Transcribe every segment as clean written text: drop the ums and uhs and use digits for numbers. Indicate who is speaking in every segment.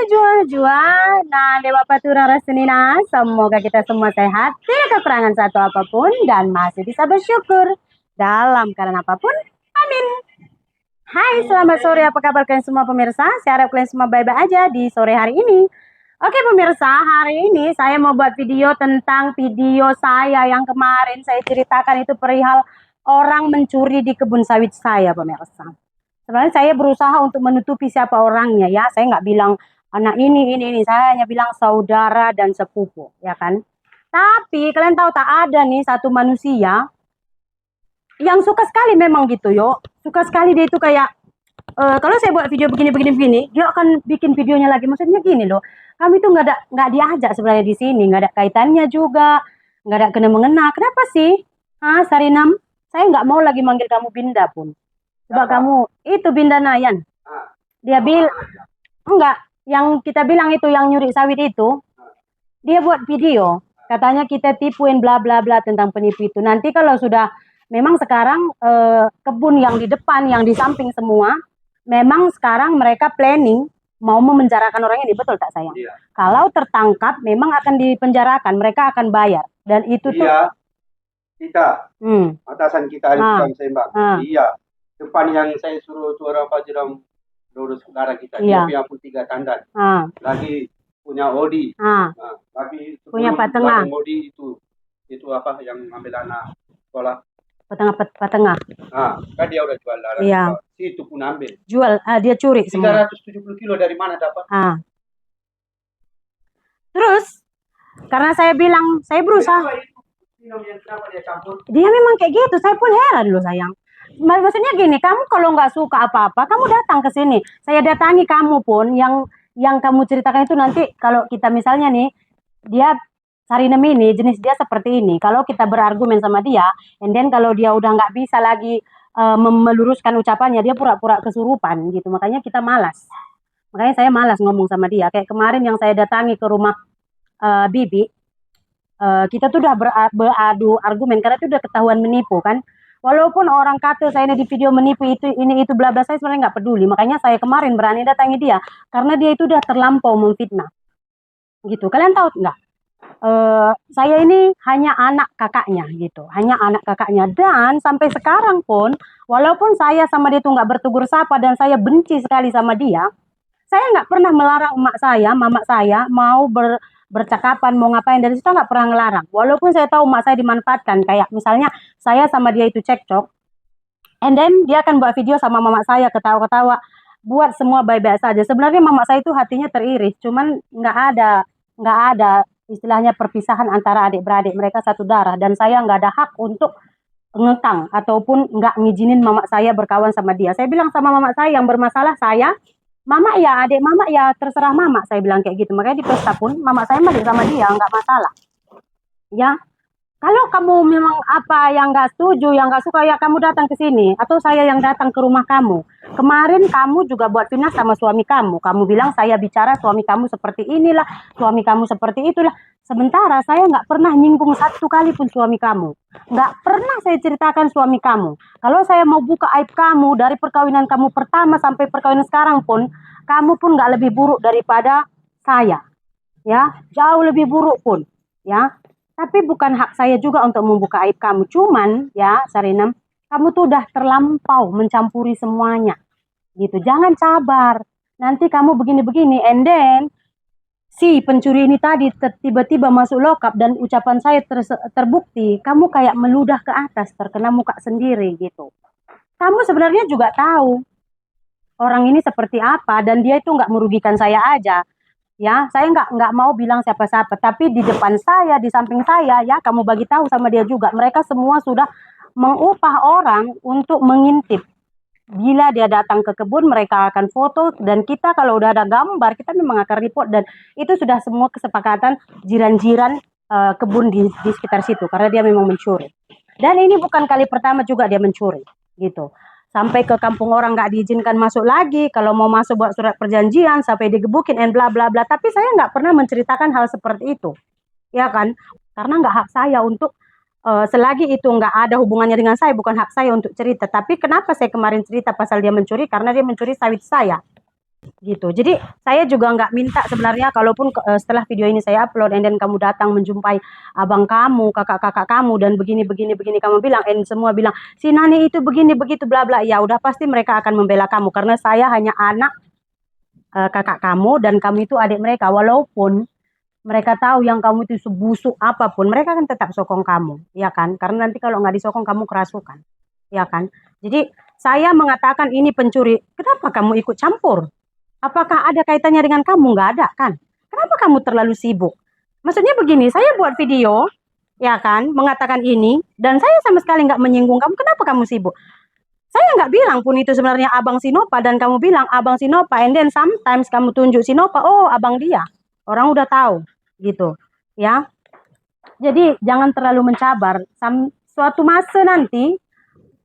Speaker 1: jual-jual. Nah, Dewa Patura Rasenina, semoga kita semua sehat, tidak kekurangan satu apapun, dan masih bisa bersyukur dalam keadaan apapun. Amin. Hai, selamat sore. Apa kabar kalian semua pemirsa? Saya harap kalian semua baik-baik aja di sore hari ini. Oke pemirsa, hari ini saya mau buat video tentang video saya yang kemarin saya ceritakan itu perihal orang mencuri di kebun sawit saya pemirsa. Sebenarnya saya berusaha untuk menutupi siapa orangnya ya. Saya nggak bilang anak ini. Saya hanya bilang saudara dan sepupu, ya kan. Tapi kalian tahu tak ada nih satu manusia yang suka sekali memang gitu yo. Suka sekali dia itu kayak, kalau saya buat video begini, dia akan bikin videonya lagi. Maksudnya gini loh, kami tuh nggak diajak sebenarnya di sini, nggak ada kaitannya juga, nggak ada kena mengena. Kenapa sih? Sarinam, saya nggak mau lagi manggil kamu Binda pun. Coba kamu itu Binda Nayan. Dia bilang enggak, yang kita bilang itu yang nyuri sawit itu. Dia buat video, katanya kita tipuin bla bla bla tentang penipu itu. Nanti kalau sudah memang sekarang kebun yang di depan, yang di samping semua, memang sekarang mereka planning mau memenjarakan orang ini, betul tak sayang? Iya. Kalau tertangkap memang akan dipenjarakan, mereka akan bayar. Dan itu tuh
Speaker 2: kita atasan kita ada tukang sembang. Iya. Depan yang saya suruh suara Fajiram lurus saudara kita, dia punya pun 3 tandan. Lagi punya Odi. Tapi
Speaker 1: punya Pak Tengah.
Speaker 2: Odi itu apa yang ambil anak sekolah?
Speaker 1: Pak Tengah.
Speaker 2: Kan dia udah jual darah.
Speaker 1: Iya.
Speaker 2: Itu pun ambil.
Speaker 1: Jual, dia curi
Speaker 2: 370 kilo dari mana dapat?
Speaker 1: Terus karena saya bilang saya berusaha. Dia memang kayak gitu. Saya pun heran loh sayang. Maksudnya gini, kamu kalau nggak suka apa-apa, kamu datang ke sini. Saya datangi kamu pun, yang kamu ceritakan itu nanti kalau kita misalnya nih, dia Sarinem ini, jenis dia seperti ini. Kalau kita berargumen sama dia, and then kalau dia udah nggak bisa lagi meluruskan ucapannya, dia pura-pura kesurupan gitu. Makanya kita malas. Makanya saya malas ngomong sama dia. Kayak kemarin yang saya datangi ke rumah Bibi, kita tuh udah beradu argumen, karena itu udah ketahuan menipu kan. Walaupun orang kata saya ini di video menipu ini itu bla bla, saya sebenarnya nggak peduli. Makanya saya kemarin berani datangi dia karena dia itu udah terlampau memfitnah. Gitu. Kalian tahu nggak? Saya ini hanya anak kakaknya gitu, hanya anak kakaknya, dan sampai sekarang pun walaupun saya sama dia tuh nggak bertegur sapa dan saya benci sekali sama dia, saya nggak pernah melarang mama saya mau bercakapan mau ngapain, dari situ nggak pernah ngelarang. Walaupun saya tahu mak saya dimanfaatkan, kayak misalnya saya sama dia itu cekcok, and then dia akan buat video sama mama saya ketawa-ketawa, buat semua baik-baik saja. Sebenarnya mama saya itu hatinya teriris, cuman nggak ada istilahnya perpisahan antara adik-beradik, mereka satu darah, dan saya nggak ada hak untuk ngekang ataupun nggak ngizinin mama saya berkawan sama dia. Saya bilang sama mama saya yang bermasalah, saya mama ya, adik mama ya, terserah mama, saya bilang kayak gitu. Makanya di pesta pun mama saya balik sama dia, nggak masalah. Ya, kalau kamu memang apa yang nggak setuju, yang nggak suka, ya kamu datang ke sini, atau saya yang datang ke rumah kamu. Kemarin kamu juga buat fitnah sama suami kamu. Kamu bilang saya bicara suami kamu seperti inilah, suami kamu seperti itulah. Sementara saya nggak pernah nyinggung satu kali pun suami kamu. Nggak pernah saya ceritakan suami kamu. Kalau saya mau buka aib kamu dari perkawinan kamu pertama sampai perkawinan sekarang pun, kamu pun nggak lebih buruk daripada saya. Ya, jauh lebih buruk pun. Ya, tapi bukan hak saya juga untuk membuka aib kamu. Cuman ya Sarinam, kamu tuh udah terlampau mencampuri semuanya. Gitu, jangan sabar. Nanti kamu begini-begini, and then si pencuri ini tadi tiba-tiba masuk lokap dan ucapan saya terbukti, kamu kayak meludah ke atas, terkena muka sendiri gitu. Kamu sebenarnya juga tahu orang ini seperti apa, dan dia itu nggak merugikan saya aja. Ya, saya nggak mau bilang siapa-siapa, tapi di depan saya, di samping saya, ya kamu bagi tahu sama dia juga. Mereka semua sudah mengupah orang untuk mengintip. Bila dia datang ke kebun, mereka akan foto, dan kita kalau udah ada gambar, kita memang akan report, dan itu sudah semua kesepakatan jiran-jiran kebun di sekitar situ, karena dia memang mencuri. Dan ini bukan kali pertama juga dia mencuri, gitu. Sampai ke kampung orang nggak diizinkan masuk lagi, kalau mau masuk buat surat perjanjian, sampai digebukin, and bla bla bla. Tapi saya nggak pernah menceritakan hal seperti itu, ya kan? Karena nggak hak saya untuk selagi itu nggak ada hubungannya dengan saya, bukan hak saya untuk cerita. Tapi kenapa saya kemarin cerita pasal dia mencuri? Karena dia mencuri sawit saya. gitu. Jadi saya juga nggak minta sebenarnya, kalaupun setelah video ini saya upload and then kamu datang menjumpai abang kamu, kakak-kakak kamu dan begini kamu bilang, and semua bilang si Nani itu begini begitu bla bla, ya udah pasti mereka akan membela kamu karena saya hanya anak kakak kamu dan kamu itu adik mereka. Walaupun mereka tahu yang kamu itu sebusuk apapun, mereka kan tetap sokong kamu, ya kan? Karena nanti kalau nggak disokong kamu kerasukan, ya kan? Jadi saya mengatakan ini pencuri, kenapa kamu ikut campur? Apakah ada kaitannya dengan kamu? Nggak ada kan? Kenapa kamu terlalu sibuk? Maksudnya begini, saya buat video, ya kan, mengatakan ini, dan saya sama sekali nggak menyinggung kamu. Kenapa kamu sibuk? Saya nggak bilang pun itu sebenarnya abang Sinopa, dan kamu bilang abang Sinopa, and then sometimes kamu tunjuk Sinopa, oh abang dia. Orang udah tahu, gitu, ya. Jadi jangan terlalu mencabar. Suatu masa nanti,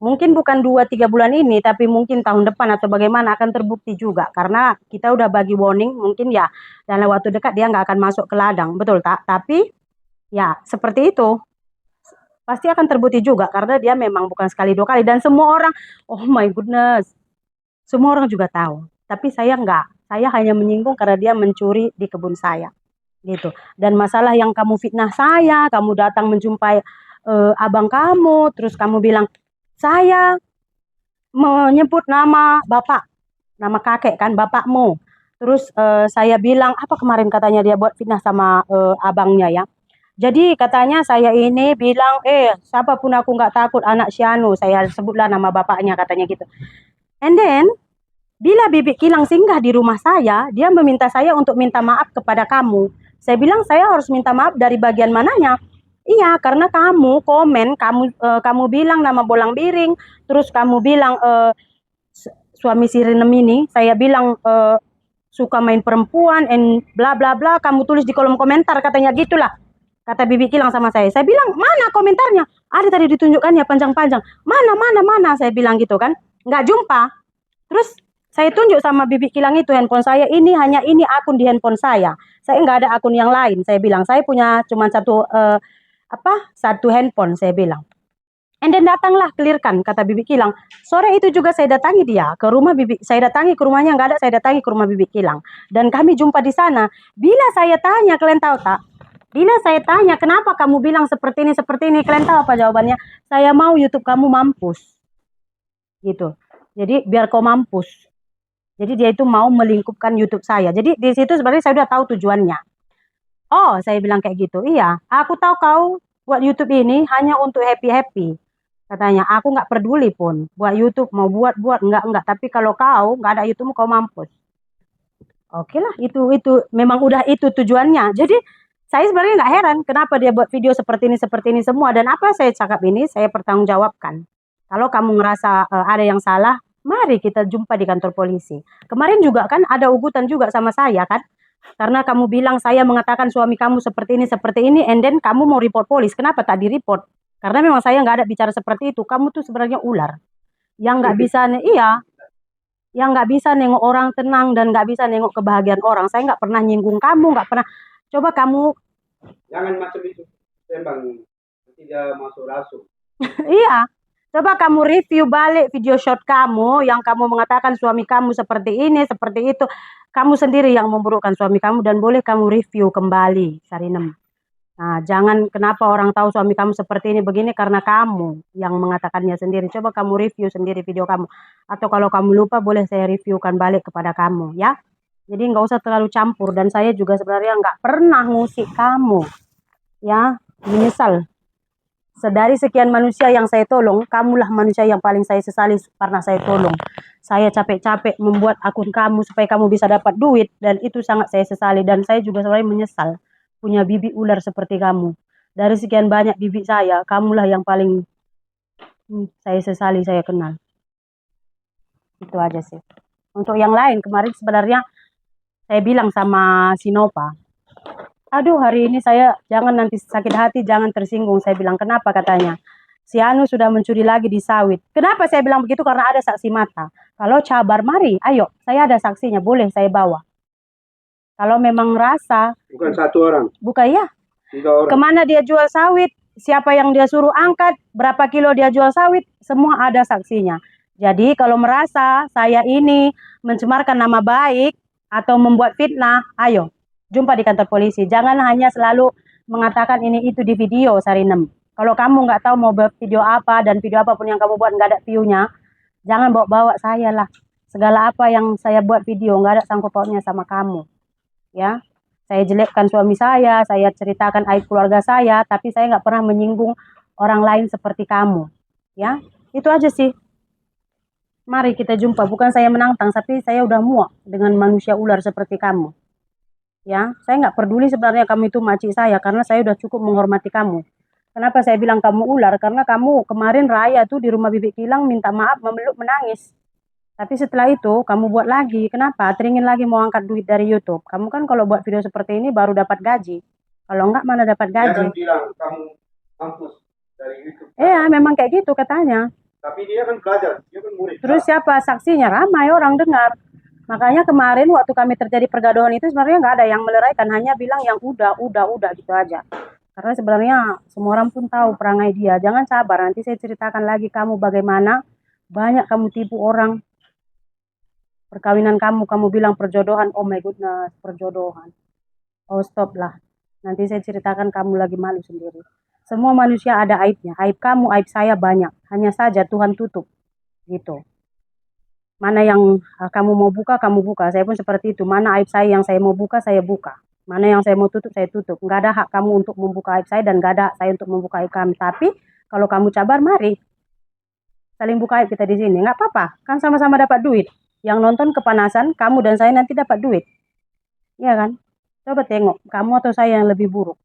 Speaker 1: mungkin bukan 2-3 bulan ini, tapi mungkin tahun depan atau bagaimana akan terbukti juga. Karena kita udah bagi warning, mungkin ya dalam waktu dekat dia nggak akan masuk ke ladang, betul tak? Tapi ya seperti itu. Pasti akan terbukti juga karena dia memang bukan sekali 2 kali. Dan semua orang, oh my goodness, semua orang juga tahu. Tapi saya nggak, saya hanya menyinggung karena dia mencuri di kebun saya. Gitu. Dan masalah yang kamu fitnah saya, kamu datang menjumpai abang kamu, terus kamu bilang, saya menyebut nama bapak, nama kakek kan, bapakmu. Terus saya bilang, apa kemarin katanya dia buat fitnah sama abangnya ya. Jadi katanya saya ini bilang, siapapun aku nggak takut anak Sianu, saya sebutlah nama bapaknya katanya gitu. And then, bila Bibik Kilang singgah di rumah saya, dia meminta saya untuk minta maaf kepada kamu. Saya bilang saya harus minta maaf dari bagian mananya? Iya, karena kamu komen, kamu bilang nama Bolang Biring, terus kamu bilang suami si Rinem ini, saya bilang suka main perempuan, and bla bla bla, kamu tulis di kolom komentar katanya gitulah. Kata Bibi Kilang sama saya bilang, mana komentarnya? Ada tadi ditunjukkannya panjang-panjang. Mana, saya bilang gitu kan. Nggak jumpa. Terus saya tunjuk sama Bibi Kilang itu handphone saya, ini hanya ini akun di handphone saya. Saya nggak ada akun yang lain, saya bilang. Saya punya cuma satu handphone, saya bilang. And then datanglah clearkan, kata Bibi Kilang. Sore itu juga saya datangi dia ke rumah Bibi. Saya datangi ke rumahnya, nggak ada, saya datangi ke rumah Bibi Kilang. Dan kami jumpa di sana. Bila saya tanya, kalian tahu tak? Bila saya tanya, kenapa kamu bilang seperti ini, kalian tahu apa jawabannya? Saya mau YouTube kamu mampus. Gitu. Jadi biar kau mampus. Jadi dia itu mau melingkupkan YouTube saya. Jadi di situ sebenarnya saya udah tahu tujuannya. Oh, saya bilang kayak gitu. Iya, aku tahu kau buat YouTube ini hanya untuk happy-happy. Katanya, aku nggak peduli pun. Buat YouTube, mau buat, enggak. Tapi kalau kau nggak ada YouTube, kau mampus. Oke lah, itu memang udah itu tujuannya. Jadi saya sebenarnya nggak heran kenapa dia buat video seperti ini semua. Dan apa saya cakap ini, saya pertanggungjawabkan. Kalau kamu ngerasa ada yang salah, mari kita jumpa di kantor polisi. Kemarin juga kan ada ugutan juga sama saya kan. Karena kamu bilang saya mengatakan suami kamu seperti ini, and then kamu mau report polis. Kenapa tak di-report? Karena memang saya nggak ada bicara seperti itu. Kamu tuh sebenarnya ular. Yang nggak bisa, yang nggak bisa nengok orang tenang dan nggak bisa nengok kebahagiaan orang. Saya nggak pernah nyinggung kamu, nggak pernah. Coba kamu
Speaker 2: jangan macam itu, Bang. Tidak masuk rasul.
Speaker 1: Iya. Coba kamu review balik video shot kamu yang kamu mengatakan suami kamu seperti ini, seperti itu. Kamu sendiri yang memburukkan suami kamu dan boleh kamu review kembali, Sarinem. Nah, jangan kenapa orang tahu suami kamu seperti ini begini karena kamu yang mengatakannya sendiri. Coba kamu review sendiri video kamu. Atau kalau kamu lupa boleh saya reviewkan balik kepada kamu, ya. Jadi nggak usah terlalu campur, dan saya juga sebenarnya nggak pernah ngusik kamu, ya. Menyesal. Sedari sekian manusia yang saya tolong, kamulah manusia yang paling saya sesali karena saya tolong. Saya capek-capek membuat akun kamu supaya kamu bisa dapat duit, dan itu sangat saya sesali. Dan saya juga sebenarnya menyesal punya bibi ular seperti kamu. Dari sekian banyak bibi saya, kamulah yang paling saya sesali saya kenal. Itu aja sih. Untuk yang lain, kemarin sebenarnya saya bilang sama Sinopa, aduh hari ini saya jangan nanti sakit hati, jangan tersinggung. Saya bilang, kenapa katanya? Si Anu sudah mencuri lagi di sawit. Kenapa saya bilang begitu? Karena ada saksi mata. Kalau cabar, mari, ayo. Saya ada saksinya, boleh saya bawa. Kalau memang rasa.
Speaker 2: Bukan satu orang.
Speaker 1: Bukan ya.
Speaker 2: 3 orang.
Speaker 1: Kemana dia jual sawit, siapa yang dia suruh angkat, berapa kilo dia jual sawit, semua ada saksinya. Jadi kalau merasa saya ini mencemarkan nama baik atau membuat fitnah, ayo jumpa di kantor polisi. Jangan hanya selalu mengatakan ini itu di video, Sarinem. Kalau kamu nggak tahu mau buat video apa dan video apapun yang kamu buat nggak ada view-nya, jangan bawa-bawa saya lah. Segala apa yang saya buat video nggak ada sangkut pautnya sama kamu. Ya, saya jelekkan suami saya ceritakan aib keluarga saya, tapi saya nggak pernah menyinggung orang lain seperti kamu. Ya, itu aja sih. Mari kita jumpa. Bukan saya menantang, tapi saya udah muak dengan manusia ular seperti kamu. Ya, saya nggak peduli sebenarnya kamu itu makcik saya, karena saya udah cukup menghormati kamu. Kenapa saya bilang kamu ular? Karena kamu kemarin raya tuh di rumah Bibi Kilang minta maaf, memeluk, menangis. Tapi setelah itu kamu buat lagi. Kenapa? Teringin lagi mau angkat duit dari YouTube. Kamu kan kalau buat video seperti ini baru dapat gaji. Kalau enggak mana dapat gaji?
Speaker 2: Dia kan bilang kamu mampus dari YouTube.
Speaker 1: Iya, memang kayak gitu katanya.
Speaker 2: Tapi dia kan belajar, dia kan murid.
Speaker 1: Terus siapa saksinya? Ramai orang dengar. Makanya kemarin waktu kami terjadi pergaduhan itu sebenarnya nggak ada yang meleraikan, hanya bilang yang udah gitu aja. Karena sebenarnya semua orang pun tahu perangai dia. Jangan sabar, nanti saya ceritakan lagi kamu bagaimana banyak kamu tipu orang. Perkawinan kamu bilang perjodohan, oh my goodness, perjodohan. Oh stop lah, nanti saya ceritakan kamu lagi malu sendiri. Semua manusia ada aibnya, aib kamu, aib saya banyak. Hanya saja Tuhan tutup, gitu. Mana yang kamu mau buka, kamu buka. Saya pun seperti itu. Mana aib saya yang saya mau buka, saya buka. Mana yang saya mau tutup, saya tutup. Nggak ada hak kamu untuk membuka aib saya dan nggak ada hak saya untuk membuka aib kamu. Tapi kalau kamu cabar, mari saling buka aib kita di sini. Nggak apa-apa, kan sama-sama dapat duit. Yang nonton kepanasan, kamu dan saya nanti dapat duit. Iya kan? Coba tengok, kamu atau saya yang lebih buruk.